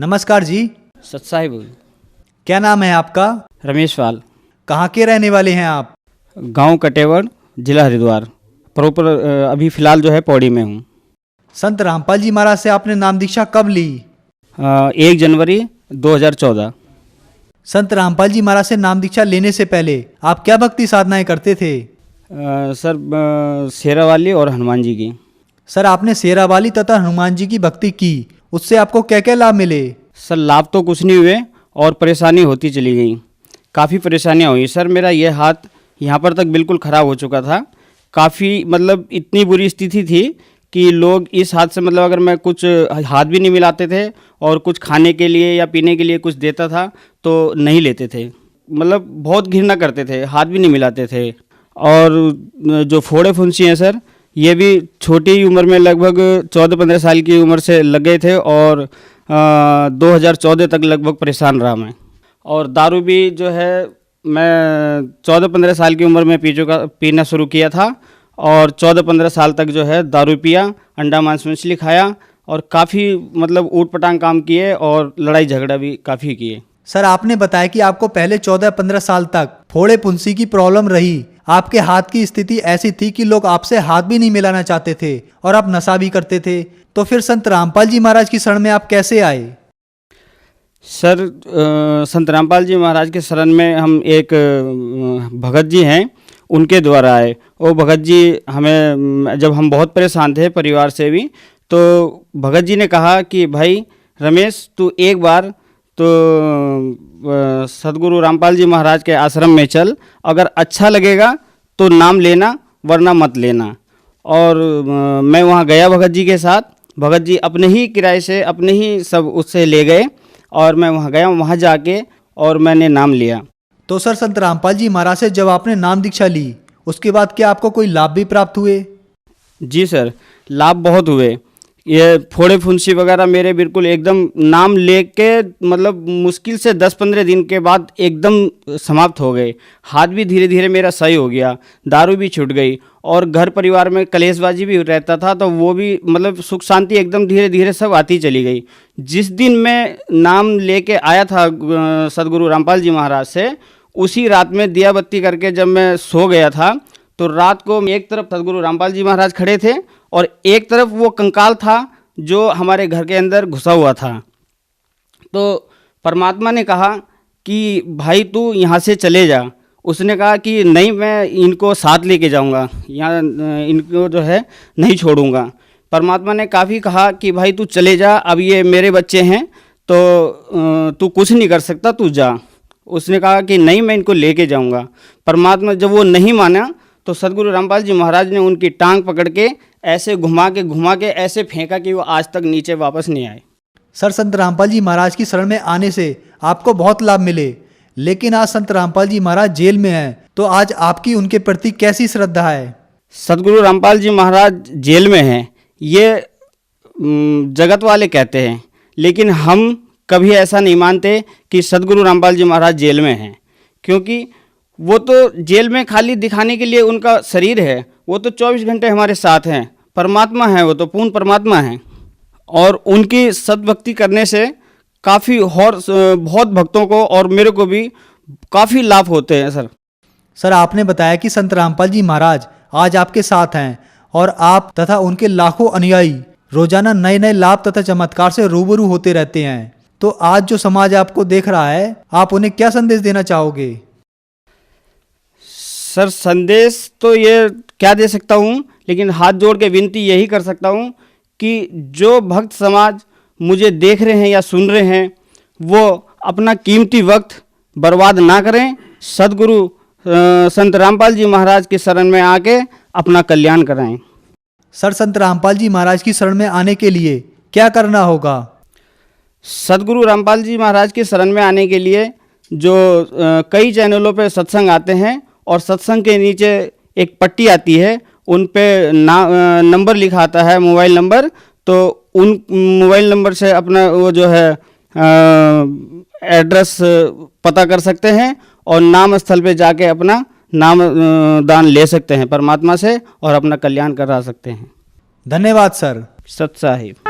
नमस्कार जी। सत साहिब। क्या नाम है आपका? रमेश पाल। कहाँ के रहने वाले हैं आप? गांव कटेवड़, जिला हरिद्वार। प्रॉपर अभी फ़िलहाल जो है पौड़ी में हूँ। संत रामपाल जी महाराज से आपने नाम दीक्षा कब ली? 1 जनवरी 2014। संत रामपाल जी महाराज से नाम दीक्षा लेने से पहले आप क्या भक्ति साधनाएं करते थे? सर शेरावाली और हनुमान जी की। सर आपने शेरावाली तथा हनुमान जी की भक्ति की, उससे आपको क्या क्या लाभ मिले? सर लाभ तो कुछ नहीं हुए और परेशानी होती चली गई। काफ़ी परेशानियाँ हुई सर। मेरा ये हाथ यहाँ पर तक बिल्कुल ख़राब हो चुका था। काफ़ी मतलब इतनी बुरी स्थिति थी कि लोग इस हाथ से मतलब अगर मैं कुछ हाथ भी नहीं मिलाते थे और कुछ खाने के लिए या पीने के लिए कुछ देता था तो नहीं लेते थे। मतलब बहुत घृणा करते थे, हाथ भी नहीं मिलाते थे। और जो फोड़े फुंसी हैं सर, ये भी छोटी उम्र में लगभग 14-15 साल की उम्र से लग गए थे और 2014 तक लगभग परेशान रहा मैं। और दारू भी जो है मैं 14-15 साल की उम्र में पीना शुरू किया था और 14-15 साल तक जो है दारू पिया, अंडा मांस मछली खाया और काफ़ी मतलब ऊट पटांग काम किए और लड़ाई झगड़ा भी काफ़ी किए। सर आपने बताया कि आपको पहले 14-15 साल तक फोड़े फुंसी की प्रॉब्लम रही। आपके हाथ की स्थिति ऐसी थी कि लोग आपसे हाथ भी नहीं मिलाना चाहते थे और आप नशा भी करते थे। तो फिर संत रामपाल जी महाराज की शरण में आप कैसे आए? सर संत रामपाल जी महाराज के शरण में हम एक भगत जी हैं, उनके द्वारा आए। वो भगत जी हमें, जब हम बहुत परेशान थे परिवार से भी, तो भगत जी ने कहा कि भाई रमेश तू एक बार तो सदगुरु रामपाल जी महाराज के आश्रम में चल, अगर अच्छा लगेगा तो नाम लेना वरना मत लेना। और मैं वहाँ गया भगत जी के साथ। भगत जी अपने ही किराए से अपने ही सब उससे ले गए और मैं वहाँ गया। वहाँ जाके और मैंने नाम लिया। तो सर संत रामपाल जी महाराज से जब आपने नाम दीक्षा ली, उसके बाद क्या आपको कोई लाभ भी प्राप्त हुए? जी सर, लाभ बहुत हुए। ये फोड़े फुंसी वगैरह मेरे बिल्कुल एकदम नाम लेके मतलब मुश्किल से 10-15 दिन के बाद एकदम समाप्त हो गए। हाथ भी धीरे धीरे मेरा सही हो गया, दारू भी छूट गई और घर परिवार में कलेशबाजी भी रहता था तो वो भी मतलब सुख शांति एकदम धीरे धीरे सब आती चली गई। जिस दिन मैं नाम लेके आया था सदगुरु रामपाल जी महाराज से, उसी रात में दिया बत्ती करके जब मैं सो गया था तो रात को एक तरफ सदगुरु रामपाल जी महाराज खड़े थे और एक तरफ वो कंकाल था जो हमारे घर के अंदर घुसा हुआ था। तो परमात्मा ने कहा कि भाई तू यहाँ से चले जा। उसने कहा कि नहीं, मैं इनको साथ लेके जाऊँगा, यहाँ इनको जो है नहीं छोड़ूंगा। परमात्मा ने काफ़ी कहा कि भाई तू चले जा, अब ये मेरे बच्चे हैं तो तू कुछ नहीं कर सकता, तू जा। उसने कहा कि नहीं, मैं इनको लेके जाऊँगा। परमात्मा जब वो नहीं माना तो सदगुरु रामपाल जी महाराज ने उनकी टांग पकड़ के ऐसे घुमा के ऐसे फेंका कि वो आज तक नीचे वापस नहीं आए। सर संत रामपाल जी महाराज की शरण में आने से आपको बहुत लाभ मिले, लेकिन आज संत रामपाल जी महाराज जेल में हैं, तो आज आपकी उनके प्रति कैसी श्रद्धा है? सदगुरु रामपाल जी महाराज जेल में हैं ये जगत वाले कहते हैं, लेकिन हम कभी ऐसा नहीं मानते कि सदगुरु रामपाल जी महाराज जेल में हैं, क्योंकि वो तो जेल में खाली दिखाने के लिए उनका शरीर है। वो तो 24 घंटे हमारे साथ हैं। परमात्मा है, वो तो पूर्ण परमात्मा हैं। और उनकी सद्भक्ति करने से काफ़ी और बहुत भक्तों को और मेरे को भी काफ़ी लाभ होते हैं। सर आपने बताया कि संत रामपाल जी महाराज आज आपके साथ हैं और आप तथा उनके लाखों अनुयायी रोजाना नए नए लाभ तथा चमत्कार से रूबरू होते रहते हैं। तो आज जो समाज आपको देख रहा है, आप उन्हें क्या संदेश देना चाहोगे? सर संदेश तो ये क्या दे सकता हूँ, लेकिन हाथ जोड़ के विनती यही कर सकता हूँ कि जो भक्त समाज मुझे देख रहे हैं या सुन रहे हैं, वो अपना कीमती वक्त बर्बाद ना करें। सदगुरु संत रामपाल जी महाराज की शरण में आके अपना कल्याण कराएं। सर संत रामपाल जी महाराज की शरण में आने के लिए क्या करना होगा? सदगुरु रामपाल जी महाराज की शरण में आने के लिए जो कई चैनलों पे सत्संग आते हैं और सत्संग के नीचे एक पट्टी आती है, उन पे नंबर लिखा आता है, मोबाइल नंबर। तो उन मोबाइल नंबर से अपना वो जो है एड्रेस पता कर सकते हैं और नाम स्थल पे जाके अपना नाम दान ले सकते हैं परमात्मा से और अपना कल्याण करा सकते हैं। धन्यवाद सर। सत साहिब।